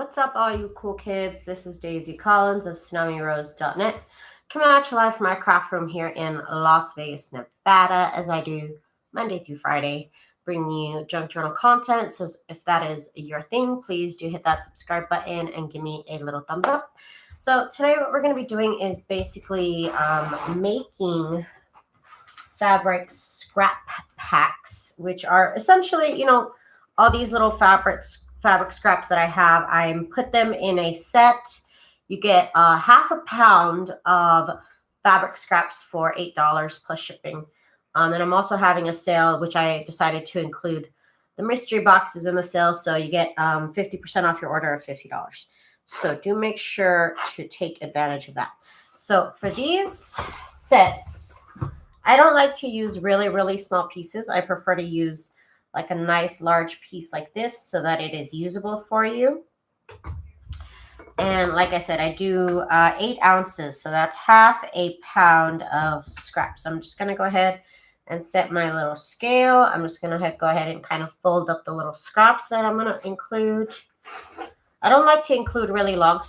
What's up, all you cool kids? This is Daisy Collins of TsunamiRose.net, coming at you live from my craft room here in Las Vegas, Nevada, as I do Monday through Friday, bring you junk journal content. So if that is your thing, please do hit that subscribe button and give me a little thumbs up. So today what we're going to be doing is basically making fabric scrap packs, which are essentially, all these little fabric scraps that I have. I put them in a set. You get half a pound of fabric scraps for $8 plus shipping. And I'm also having a sale, which I decided to include the mystery boxes in the sale. So you get 50% off your order of $50. So do make sure to take advantage of that. So for these sets, I don't like to use really, really small pieces. I prefer to use like a nice large piece like this so that it is usable for you. And like I said, I do 8 ounces. So that's half a pound of scraps. I'm just going to go ahead and set my little scale. I'm just going to go ahead and kind of fold up the little scraps that I'm going to include. I don't like to include really long,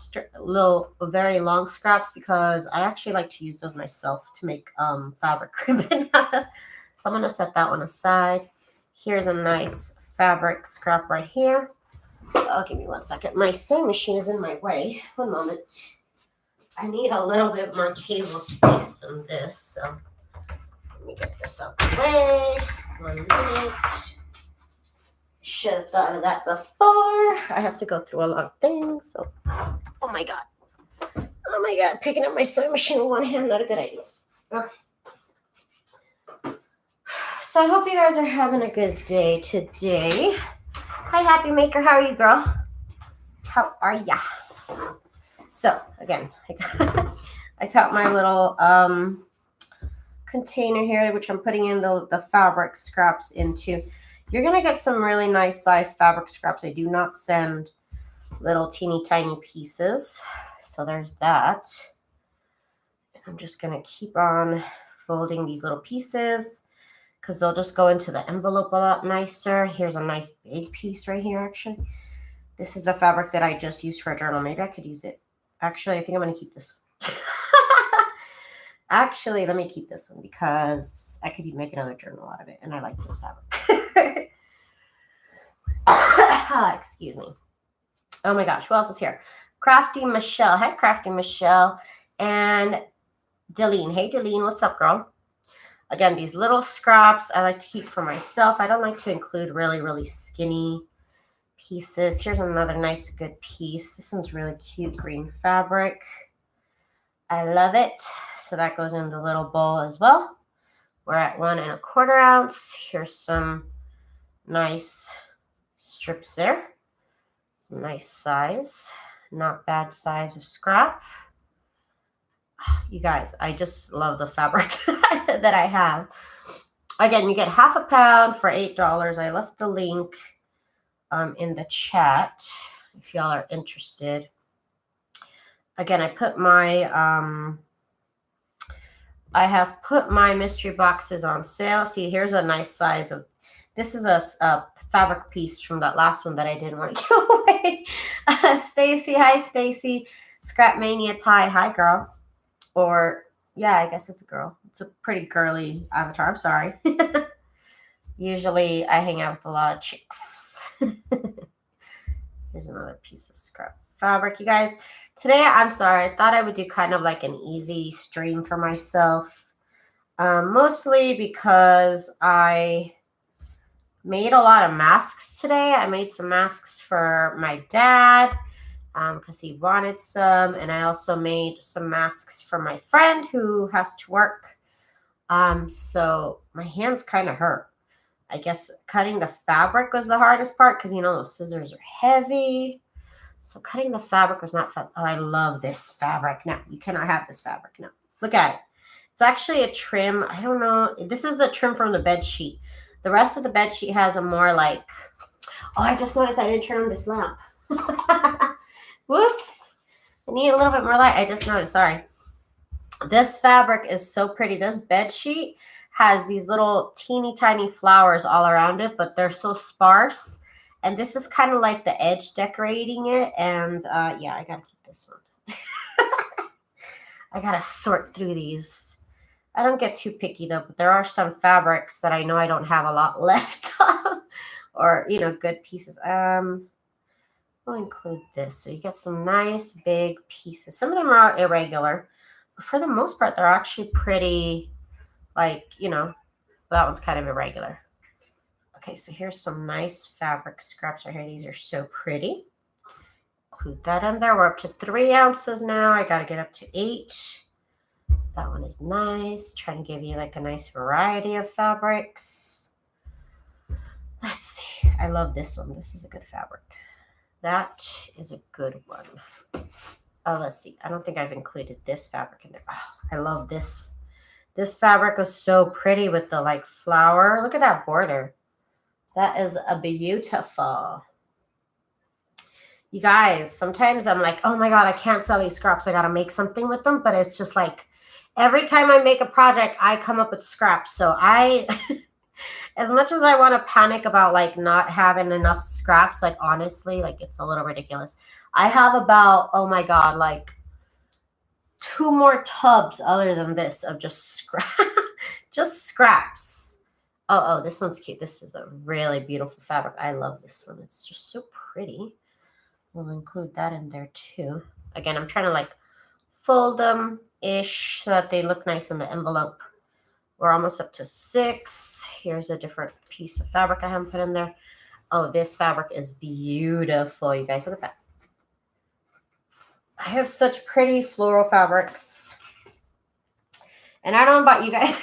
very long scraps because I actually like to use those myself to make fabric ribbon. So I'm going to set that one aside. Here's a nice fabric scrap right here. Oh, give me 1 second. My sewing machine is in my way. 1 moment. I need a little bit more table space than this. So let me get this out of the way. 1 minute. Should have thought of that before. I have to go through a lot of things. So, oh my God. Oh my God. Picking up my sewing machine with one hand, not a good idea. Okay. So I hope you guys are having a good day today. Hi, Happy Maker. How are you, girl? How are ya? So, again, I got my little container here, which I'm putting in the fabric scraps into. You're going to get some really nice size fabric scraps. I do not send little teeny tiny pieces. So there's that. And I'm just going to keep on folding these little pieces because they'll just go into the envelope a lot nicer. Here's a nice big piece right here, actually. This is the fabric that I just used for a journal. Maybe I could use it. Actually, I think I'm going to keep this. Actually, let me keep this one because I could make another journal out of it. And I like this fabric. Excuse me. Oh my gosh, who else is here? Crafty Michelle. Hi, Crafty Michelle. And Deline. Hey, Deline, what's up, girl? Again, these little scraps I like to keep for myself. I don't like to include really, really skinny pieces. Here's another nice, good piece. This one's really cute green fabric. I love it. So that goes in the little bowl as well. We're at 1 1/4 ounce. Here's some nice strips there. Some nice size. Not bad size of scrap. You guys, I just love the fabric that I have. Again, you get half a pound for $8. I left the link in the chat if y'all are interested. Again, I have put my mystery boxes on sale. See, here's a nice size of. This is a fabric piece from that last one that I didn't want to give away. Stacy, hi Stacy. Scrap Mania Tie, hi girl. Or yeah, I guess it's a girl. It's a pretty girly avatar. I'm sorry. Usually I hang out with a lot of chicks. Here's another piece of scrap fabric, you guys. Today, I'm sorry, I thought I would do kind of like an easy stream for myself. Mostly because I made a lot of masks today. I made some masks for my dad because he wanted some. And I also made some masks for my friend who has to work. So my hands kind of hurt. I guess cutting the fabric was the hardest part because, those scissors are heavy. So cutting the fabric was not fun. Oh, I love this fabric. No, you cannot have this fabric. No, look at it. It's actually a trim. I don't know. This is the trim from the bed sheet. The rest of the bed sheet has a more like, oh, I just noticed I didn't turn on this lamp. Whoops. I need a little bit more light. I just noticed. Sorry. This fabric is so pretty. This bed sheet has these little teeny tiny flowers all around it, but they're so sparse And this is kind of like the edge decorating it. And yeah, I gotta keep this one. I gotta sort through these. I don't get too picky though, but there are some fabrics that I know I don't have a lot left of, or you know, good pieces. We'll include this. So you get some nice big pieces. Some of them are irregular, but for the most part, they're actually pretty, like, you know, that one's kind of irregular. Okay, so here's some nice fabric scraps right here. These are so pretty. Include that in there. We're up to 3 ounces now. I got to get up to 8. That one is nice. Trying to give you like a nice variety of fabrics. Let's see. I love this one. This is a good fabric. That is a good one. Oh, let's see. I don't think I've included this fabric in there. Oh, I love this. This fabric was so pretty with the like flower. Look at that border. That is a beautiful. You guys, sometimes I'm like, oh my God, I can't sell these scraps. I got to make something with them. But it's just like every time I make a project, I come up with scraps. So I, as much as I want to panic about like not having enough scraps, like honestly, like it's a little ridiculous. I have about, oh my God, like 2 more tubs other than this of just just scraps. Oh, this one's cute. This is a really beautiful fabric. I love this one. It's just so pretty. We'll include that in there too. Again, I'm trying to like fold them-ish so that they look nice in the envelope. We're almost up to 6. Here's a different piece of fabric I haven't put in there. Oh, this fabric is beautiful, you guys. Look at that. I have such pretty floral fabrics. And I don't know about you guys.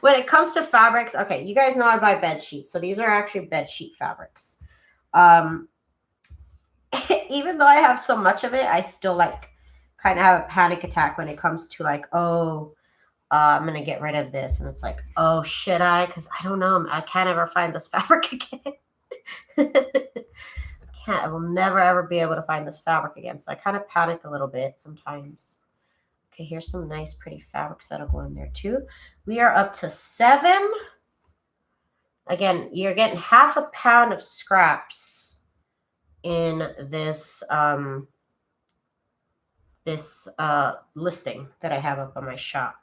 When it comes to fabrics, okay, you guys know I buy bed sheets. So these are actually bed sheet fabrics. Even though I have so much of it, I still like kind of have a panic attack when it comes to like, oh, I'm going to get rid of this. And it's like, oh, should I? Because I don't know. I can't ever find this fabric again. I will never, ever be able to find this fabric again. So I kind of panic a little bit sometimes. Okay, here's some nice, pretty fabrics that'll go in there too. We are up to 7. Again, you're getting half a pound of scraps in this listing that I have up on my shop.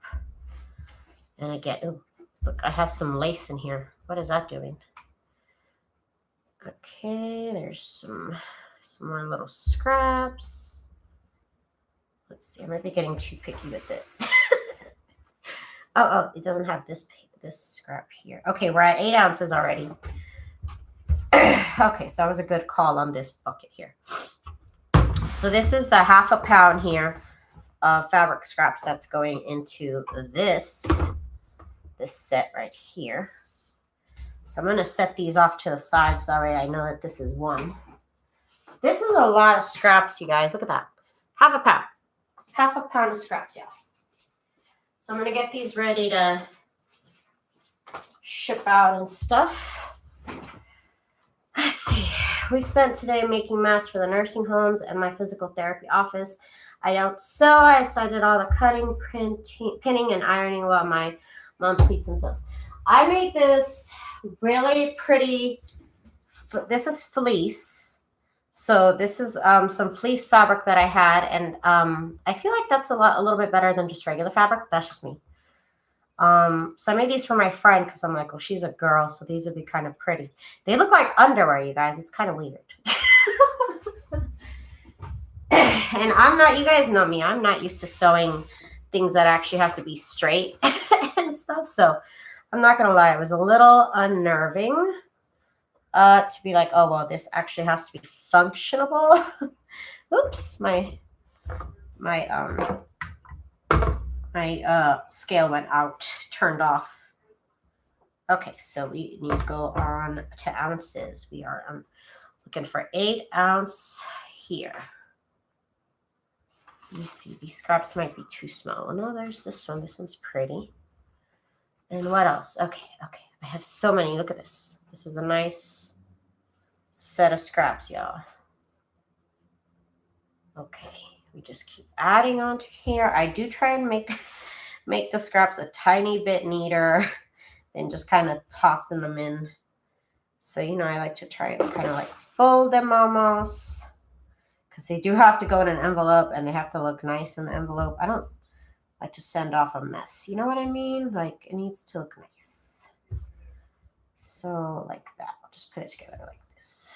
And again, oh, look, I have some lace in here. What is that doing? Okay, there's some more little scraps. Let's see, I might be getting too picky with it. oh, it doesn't have this scrap here. Okay, we're at 8 ounces already. Okay, so that was a good call on this bucket here. So this is the half a pound here of fabric scraps that's going into this set right here. So I'm going to set these off to the side so that way I know that this is one. This is a lot of scraps, you guys. Look at that. Half a pound. Half a pound of scraps, yeah. So I'm going to get these ready to ship out and stuff. Let's see. We spent today making masks for the nursing homes and my physical therapy office. I don't sew, so I did all the cutting, pinning, and ironing while my mom pleats and sews. I made this really pretty, this is fleece. So this is some fleece fabric that I had, and I feel like that's a little bit better than just regular fabric. That's just me. So I made these for my friend because I'm like, oh, she's a girl, so these would be kind of pretty. They look like underwear, you guys. It's kind of weird. And I'm not, you guys know me, I'm not used to sewing things that actually have to be straight and stuff. So I'm not going to lie, it was a little unnerving to be like, oh, well, this actually has to be functionable. Oops, my scale went out, turned off. Okay, so we need to go on to ounces. We are looking for 8 ounce here. Let me see, these scraps might be too small. Oh, no, there's this one. This one's pretty. And what else? Okay. I have so many. Look at this. This is a nice set of scraps, y'all. Okay. We just keep adding on to here. I do try and make the scraps a tiny bit neater than just kind of tossing them in. So, you know, I like to try and kind of like fold them almost, because they do have to go in an envelope and they have to look nice in the envelope. I don't like to send off a mess. You know what I mean? Like, it needs to look nice. So like that. I'll just put it together like this.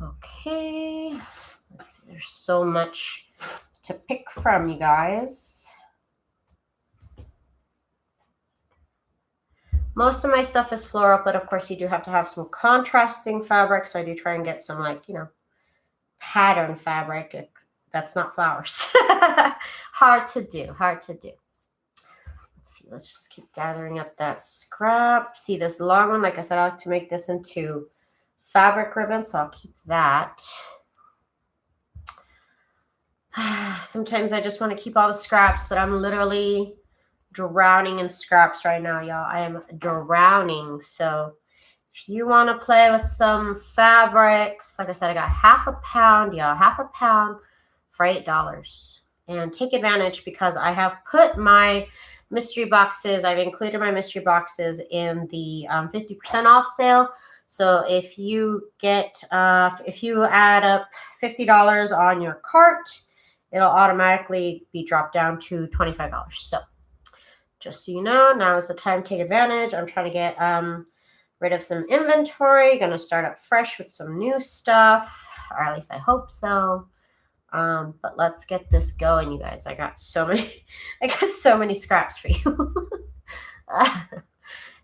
Okay. Let's see. There's so much to pick from, you guys. Most of my stuff is floral, but of course you do have to have some contrasting fabric. So I do try and get some, like, you know, pattern fabric. That's not flowers. Hard to do. Let's see. Let's just keep gathering up that scrap. See this long one? Like I said, I like to make this into fabric ribbon, so I'll keep that. Sometimes I just want to keep all the scraps, but I'm literally drowning in scraps right now, y'all. I am drowning. So if you want to play with some fabrics, like I said, I got half a pound, y'all. Half a pound for $8. And take advantage, because I have put my mystery boxes, I've included my mystery boxes in the 50% off sale. So if you get, if you add up $50 on your cart, it'll automatically be dropped down to $25. So just so you know, now is the time to take advantage. I'm trying to get rid of some inventory. Gonna start up fresh with some new stuff, or at least I hope so. But let's get this going, you guys. I got so many scraps for you.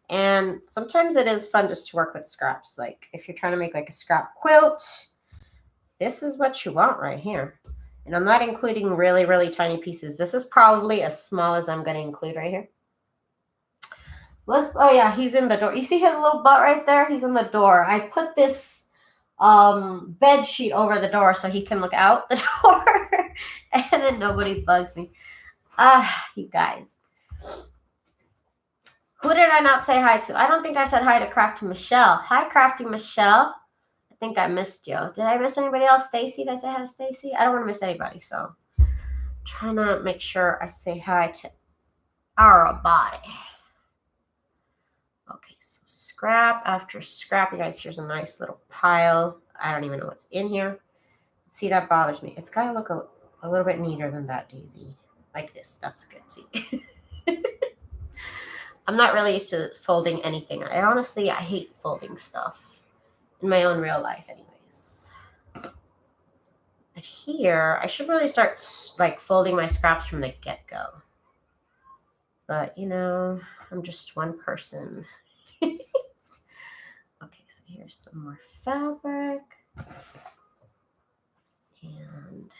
And sometimes it is fun just to work with scraps. Like if you're trying to make like a scrap quilt, this is what you want right here. And I'm not including really, really tiny pieces. This is probably as small as I'm going to include right here. Oh yeah, he's in the door. You see his little butt right there? He's in the door. I put this bed sheet over the door so he can look out the door and then nobody bugs me. You guys. Who did I not say hi to? I don't think I said hi to Crafty Michelle. Hi, Crafty Michelle. I think I missed you. Did I miss anybody else? Stacy? Did I say hi to Stacy? I don't want to miss anybody, so I'm trying to make sure I say hi to our body. Okay, so scrap after scrap. You guys, here's a nice little pile. I don't even know what's in here. See, that bothers me. It's got to look a little bit neater than that, Daisy. Like this. That's good. See? I'm not really used to folding anything. I hate folding stuff in my own real life anyways. But here, I should really start like folding my scraps from the get-go. But, you know, I'm just one person. Okay, so here's some more fabric. And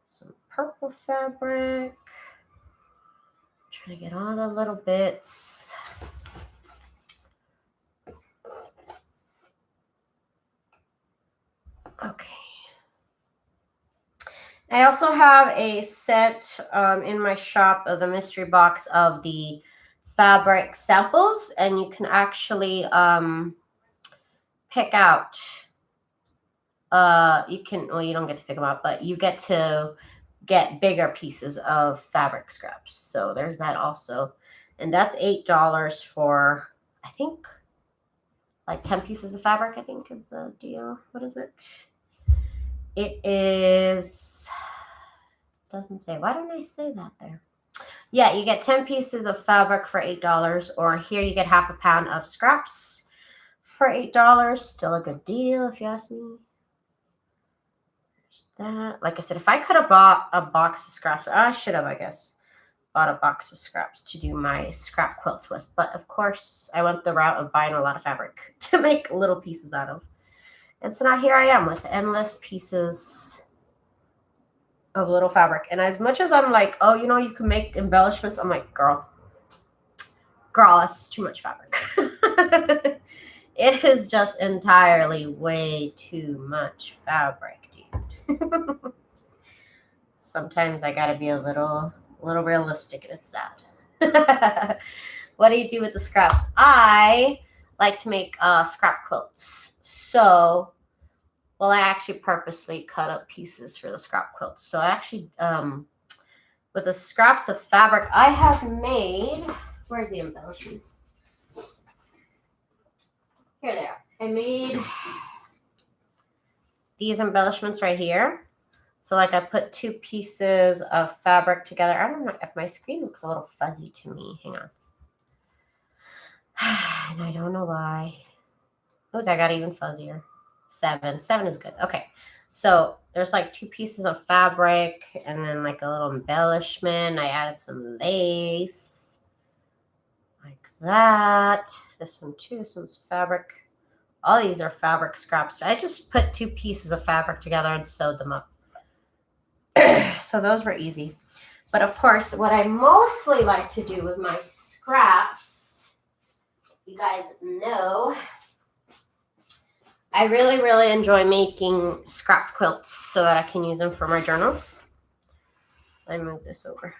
some purple fabric. Trying to get all the little bits. Okay. I also have a set in my shop of the mystery box of the fabric samples, and you can actually pick out. You don't get to pick them out, but you get to get bigger pieces of fabric scraps. So there's that also. And that's $8 for, I think, like 10 pieces of fabric, I think is the deal. What is it? It is, doesn't say. Why didn't I say that there? Yeah, you get 10 pieces of fabric for $8, or here you get half a pound of scraps for $8. Still a good deal, if you ask me. That, like I said, if I could have bought a box of scraps, I should have, I guess, bought a box of scraps to do my scrap quilts with. But of course, I went the route of buying a lot of fabric to make little pieces out of. And so now here I am with endless pieces of little fabric. And as much as I'm like, oh, you know, you can make embellishments, I'm like, girl, that's too much fabric. It is just entirely way too much fabric. Sometimes I gotta be a little realistic, and it's sad. What do you do with the scraps? I like to make scrap quilts. So, well, I actually purposely cut up pieces for the scrap quilts. So I actually, with the scraps of fabric I have made, where's the embellishments? Here they are. I made these embellishments right here. So like I put 2 pieces of fabric together. I don't know if my screen looks a little fuzzy to me. Hang on. And I don't know why. Oh, that got even fuzzier. 7. 7 is good. Okay. So there's like 2 pieces of fabric and then like a little embellishment. I added some lace. Like that. This one too. This one's fabric. All these are fabric scraps. I just put 2 pieces of fabric together and sewed them up. So those were easy. But of course, what I mostly like to do with my scraps, you guys know, I really, really enjoy making scrap quilts so that I can use them for my journals. Let me move this over.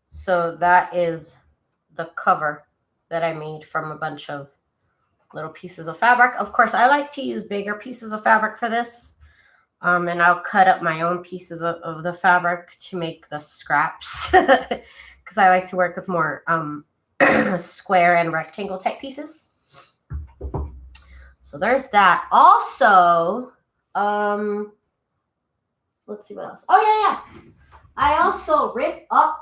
So that is the cover that I made from a bunch of little pieces of fabric. Of course, I like to use bigger pieces of fabric for this. And I'll cut up my own pieces of the fabric to make the scraps because I like to work with more square and rectangle type pieces. So there's that. Also, let's see what else. Oh, yeah. I also rip up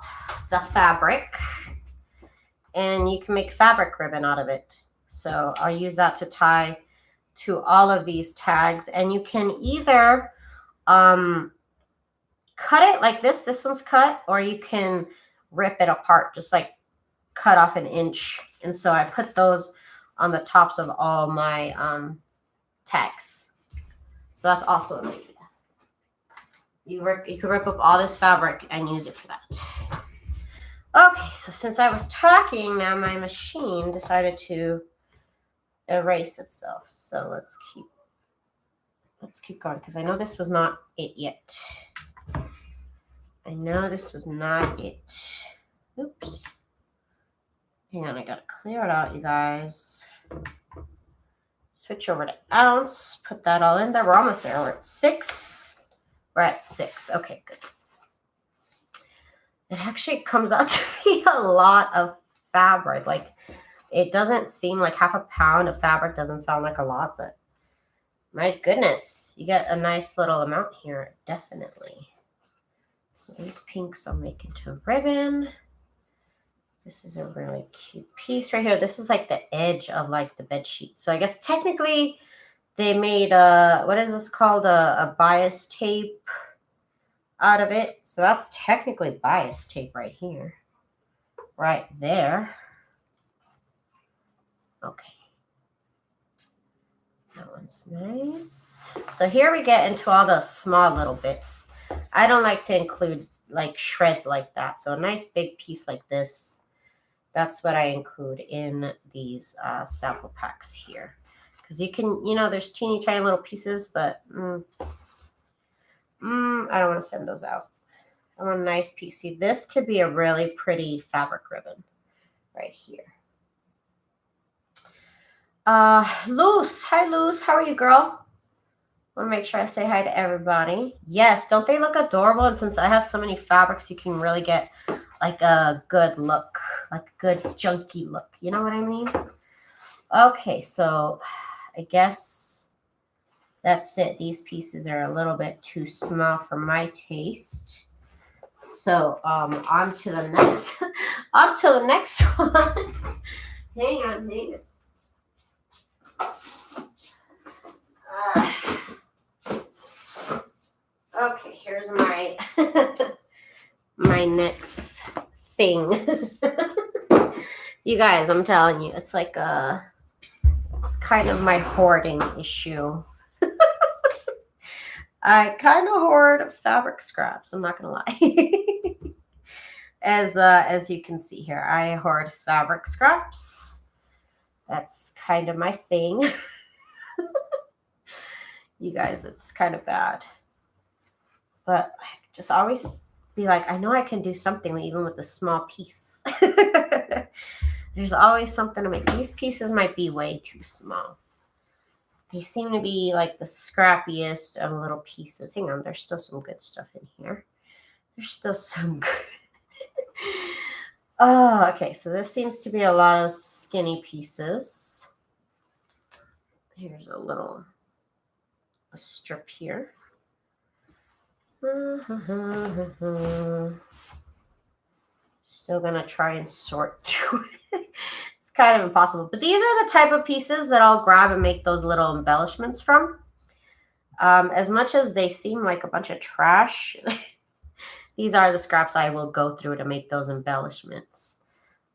the fabric and you can make fabric ribbon out of it. So I'll use that to tie to all of these tags, and you can either cut it like this. This one's cut, or you can rip it apart, just like cut off 1 inch. And so I put those on the tops of all my tags. So that's also an idea. You could rip up all this fabric and use it for that. Okay, so since I was talking, now my machine decided to erase itself. So let's keep going because I know this was not it yet. I know this was not it. Oops. Hang on, I gotta clear it out, you guys. Switch over to ounce. Put that all in there. We're almost there. We're at 6. We're at 6. Okay, good. It actually comes out to be a lot of fabric. Like, it doesn't seem like half a pound of fabric doesn't sound like a lot, but my goodness, you get a nice little amount here, definitely. So these pinks I'll make into a ribbon. This is a really cute piece right here. This is like the edge of like the bed sheet. So I guess technically they made what is this called? A bias tape out of it. So that's technically bias tape right here. Right there. Okay. That one's nice. So here we get into all the small little bits. I don't like to include like shreds like that. So a nice big piece like this, that's what I include in these sample packs here. Because you can, there's teeny tiny little pieces, but I don't want to send those out. I want a nice piece. See, this could be a really pretty fabric ribbon right here. Luz. Hi, Luz. How are you, girl? Want to make sure I say hi to everybody. Yes, don't they look adorable? And since I have so many fabrics, you can really get like a good look, like a good junky look. You know what I mean? Okay, so I guess that's it. These pieces are a little bit too small for my taste. So on to the next, on to the next one. Hang on. Okay, here's my my next thing. You guys, I'm telling you, it's like it's kind of my hoarding issue. I kind of hoard fabric scraps, I'm not gonna lie. As you can see here, I hoard fabric scraps. That's kind of my thing. You guys, it's kind of bad. But I just always be like, I know I can do something even with a small piece. There's always something to make. These pieces might be way too small. They seem to be like the scrappiest of little pieces. Hang on, there's still some good stuff in here. There's still some good. Oh, okay. So this seems to be a lot of skinny pieces. Here's a strip here. Still gonna try and sort through it. It's kind of impossible, but these are the type of pieces that I'll grab and make those little embellishments from. As much as they seem like a bunch of trash, these are the scraps I will go through to make those embellishments.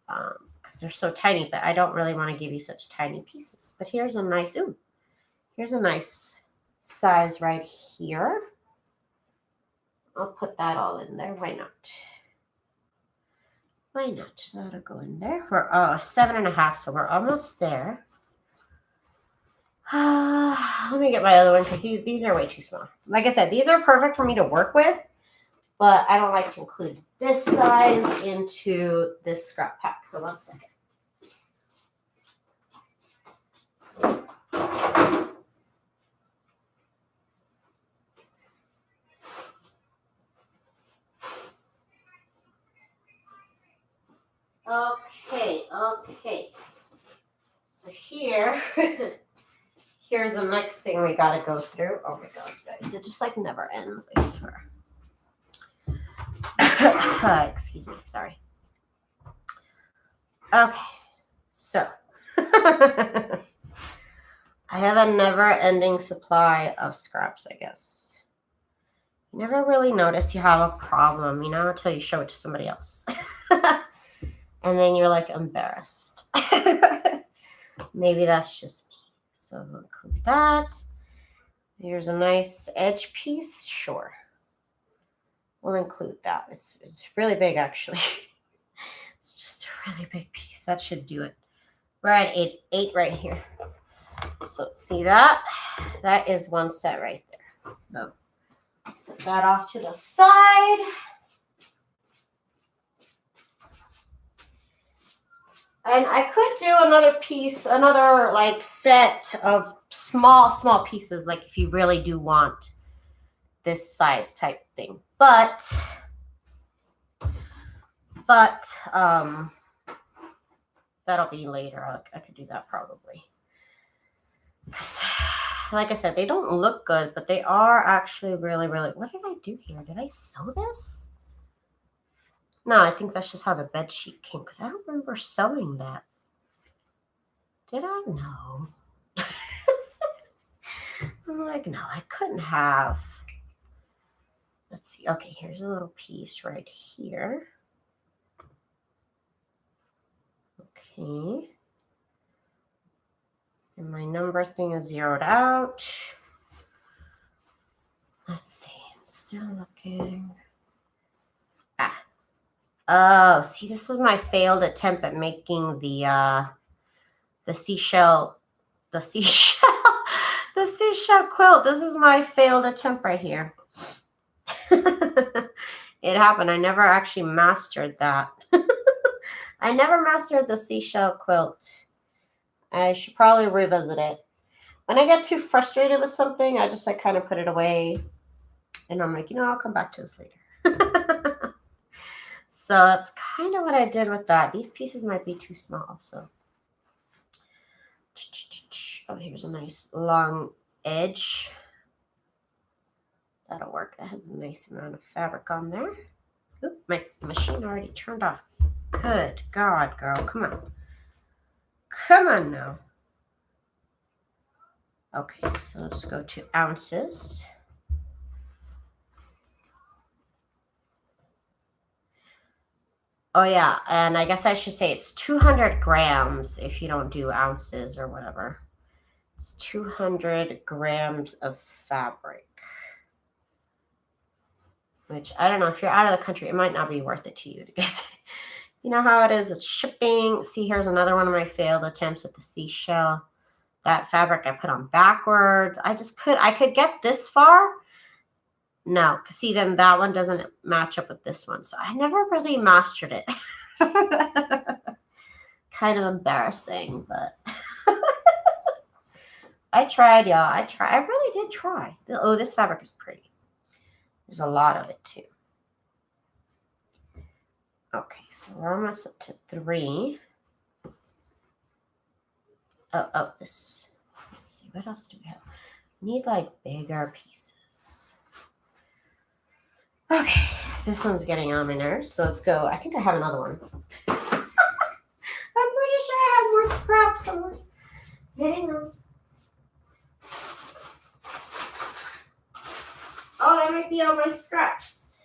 Because they're so tiny, but I don't really want to give you such tiny pieces. But here's a nice size right here. I'll put that all in there. Why not? Why not? That'll go in there. We're 7.5, so we're almost there. Let me get my other one because these are way too small. Like I said, these are perfect for me to work with, but I don't like to include this size into this scrap pack. So 1 second. Okay. So here's the next thing we gotta go through. Oh my god, guys, it just like never ends, I swear. Excuse me, sorry. Okay, so I have a never-ending supply of scraps, I guess. You never really notice you have a problem, until you show it to somebody else. And then you're like embarrassed. Maybe that's just me. So we'll include that. Here's a nice edge piece. Sure. We'll include that. It's really big, actually. It's just a really big piece. That should do it. We're at 8 right here. So see that? That is one set right there. So let's put that off to the side. And I could do another piece, another like set of small pieces, like if you really do want this size type thing. But that'll be later. I could do that probably. Like I said, they don't look good, but they are actually really, really. What did I do here? Did I sew this? No, I think that's just how the bed sheet came because I don't remember sewing that. Did I? No. I'm like, no, I couldn't have. Let's see. Okay, here's a little piece right here. Okay. And my number thing is zeroed out. Let's see. I'm still looking. Oh, see, this was my failed attempt at making the seashell quilt. This is my failed attempt right here. It happened. I never actually mastered that. I never mastered the seashell quilt. I should probably revisit it. When I get too frustrated with something, I just kind of put it away. And I'm like, I'll come back to this later. So that's kind of what I did with that. These pieces might be too small. So, oh, here's a nice long edge. That'll work. That has a nice amount of fabric on there. Oop, my machine already turned off. Good God, girl. Come on. Come on now. Okay, so let's go to ounces. Oh, yeah, and I guess I should say it's 200 grams if you don't do ounces or whatever. It's 200 grams of fabric. Which, I don't know, if you're out of the country, it might not be worth it to you to get. You know how it is with shipping. See, here's another one of my failed attempts at the seashell. That fabric I put on backwards. I could get this far. No, see, then that one doesn't match up with this one. So I never really mastered it. Kind of embarrassing, but I tried, y'all. I really did try. Oh, this fabric is pretty. There's a lot of it, too. Okay, so we're almost up to 3. Oh, this. Let's see, what else do we have? Need like bigger pieces. Okay, this one's getting on my nerves, so let's go. I think I have another one. I'm pretty sure I have more scraps somewhere. Hang on. Oh, that might be all my scraps.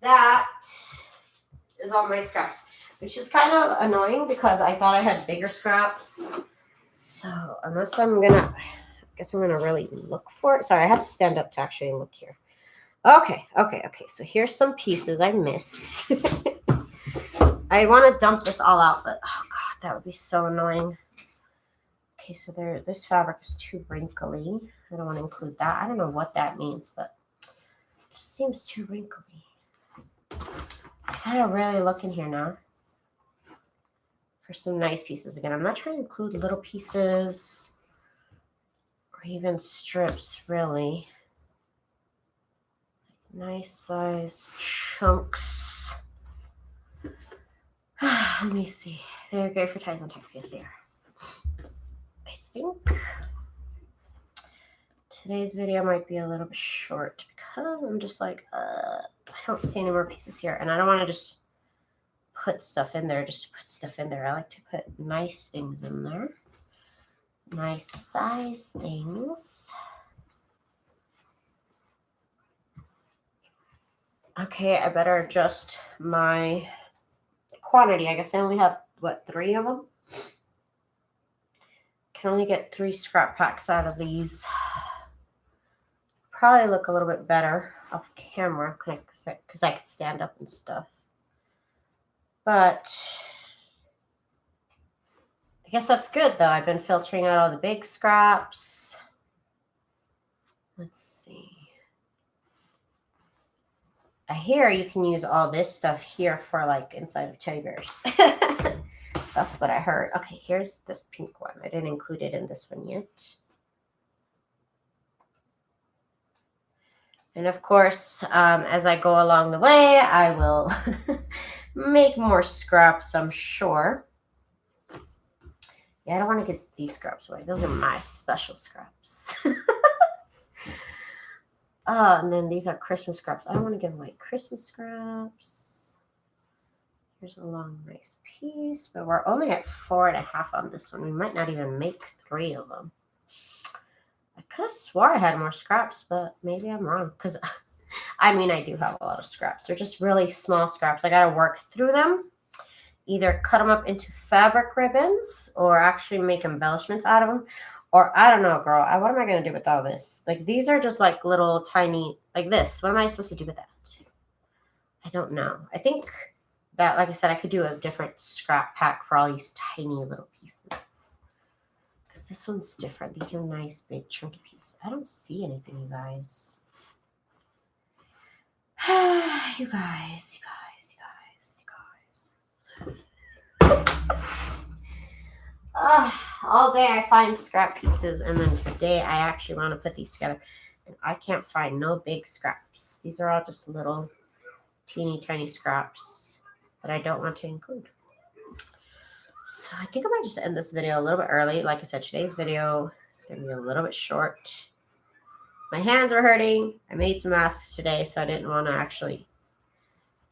That is all my scraps, which is kind of annoying because I thought I had bigger scraps. So unless I guess I'm gonna really look for it. Sorry, I have to stand up to actually look here. Okay. So here's some pieces I missed. I want to dump this all out, but oh god, that would be so annoying. Okay, so this fabric is too wrinkly. I don't want to include that. I don't know what that means, but it just seems too wrinkly. I gotta really look in here now for some nice pieces again. I'm not trying to include little pieces or even strips, really. Nice size chunks. Let me see. They're great for ties and tucks. Yes, they are. I think today's video might be a little bit short because I'm just like, I don't see any more pieces here. And I don't want to just put stuff in there just to put stuff in there. I like to put nice things in there. Nice size things. Okay, I better adjust my quantity. I guess I only have, what, 3 of them? Can only get 3 scrap packs out of these. Probably look a little bit better off camera because I could stand up and stuff. But I guess that's good, though. I've been filtering out all the big scraps. Let's see. I hear you can use all this stuff here for like inside of teddy bears. That's what I heard. Okay, here's this pink one. I didn't include it in this one yet. And of course, as I go along the way, I will make more scraps, I'm sure. Yeah, I don't want to get these scraps away. Those are my special scraps. And then these are Christmas scraps. I don't want to give away Christmas scraps. Here's a long, nice piece. But we're only at 4.5 on this one. We might not even make 3 of them. I could have swore I had more scraps, but maybe I'm wrong. Because, I mean, I do have a lot of scraps. They're just really small scraps. I got to work through them. Either cut them up into fabric ribbons or actually make embellishments out of them. Or I don't know, girl. What am I going to do with all this? Like, these are just like little tiny, like this. What am I supposed to do with that? I don't know. I think that, like I said, I could do a different scrap pack for all these tiny little pieces. Because this one's different. These are nice, big, chunky pieces. I don't see anything, you guys. You guys. All day I find scrap pieces, and then today I actually want to put these together, and I can't find no big scraps. These are all just little teeny tiny scraps that I don't want to include. So I think I might just end this video a little bit early. Like I said, today's video is going to be a little bit short. My hands are hurting. I made some masks today, so I didn't want to actually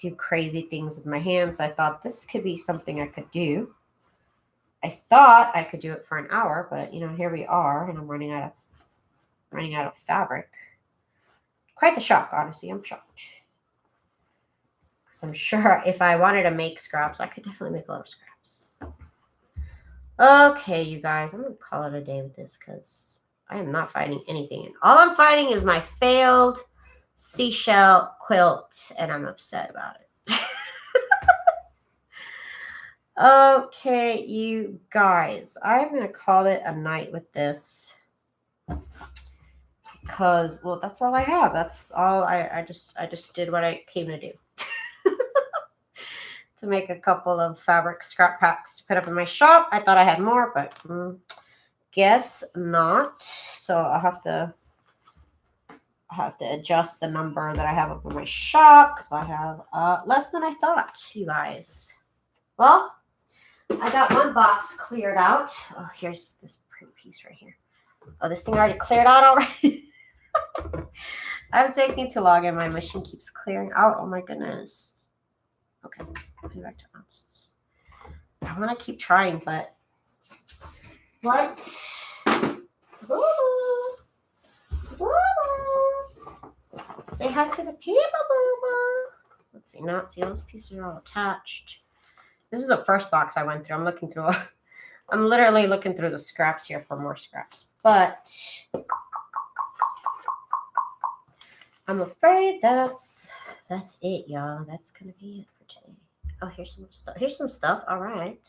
do crazy things with my hands. So I thought this could be something I could do. I thought I could do it for an hour, but you know, here we are, and I'm running out of fabric. Quite the shock, honestly. I'm shocked. Because I'm sure if I wanted to make scraps, I could definitely make a lot of scraps. Okay, you guys, I'm going to call it a day with this because I am not finding anything. And all I'm finding is my failed seashell quilt, and I'm upset about it. Okay, you guys, I'm going to call it a night with this because, well, that's all I have. That's all I just did what I came to do. To make a couple of fabric scrap packs to put up in my shop. I thought I had more, but guess not. So I'll have to adjust the number that I have up in my shop because I have less than I thought, you guys. Well, I got one box cleared out. Oh, here's this pretty piece right here. Oh, this thing already cleared out already. I'm taking too long and my machine keeps clearing out. Oh my goodness. Okay, going back to ounces. I want to keep trying, but what? Ooh. Say hi to the people, boo. Let's see. Now, see, those pieces are all attached. This is the first box I went through. I'm literally looking through the scraps here for more scraps. But I'm afraid that's it, y'all. That's gonna be it for today. Oh, here's some stuff. Here's some stuff. All right.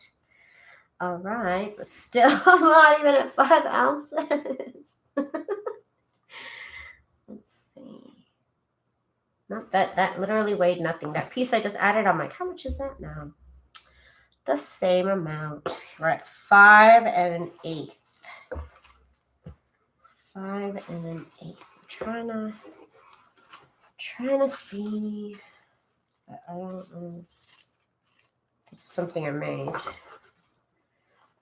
But still, I'm not even at 5 ounces. Let's see. Not that literally weighed nothing. That piece I just added, I'm like, how much is that now? The same amount. We're at 5 1/8. 5 1/8. I'm trying to see. But I don't know. It's something I made.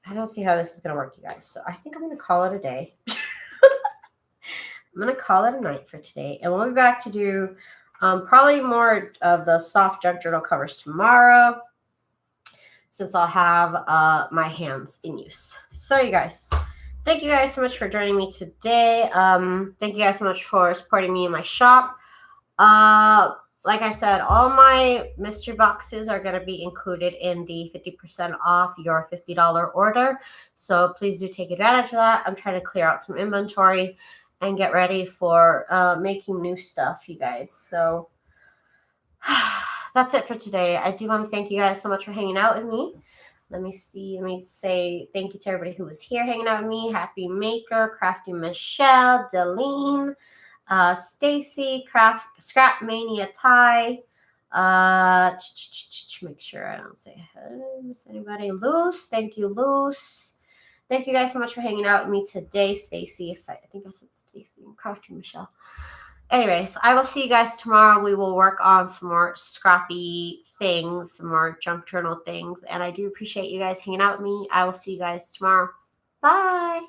I don't see how this is gonna work, you guys. So I think I'm gonna call it a day. I'm gonna call it a night for today, and we'll be back to do probably more of the soft junk journal covers tomorrow, since I'll have my hands in use. So you guys, thank you guys so much for joining me today. Thank you guys so much for supporting me in my shop. Like I said, all my mystery boxes are going to be included in the 50% off your $50 order. So please do take advantage of that. I'm trying to clear out some inventory and get ready for making new stuff, you guys. So that's it for today. I do want to thank you guys so much for hanging out with me. Let me say thank you to everybody who was here hanging out with me. Happy Maker, Crafty Michelle, Deline, Stacy, Scrap Mania Ty. Make sure I don't say miss anybody. Luce, thank you, Luce. Thank you guys so much for hanging out with me today, Stacy. I think I said Stacy and Crafty Michelle. Anyways, I will see you guys tomorrow. We will work on some more scrappy things, some more junk journal things. And I do appreciate you guys hanging out with me. I will see you guys tomorrow. Bye.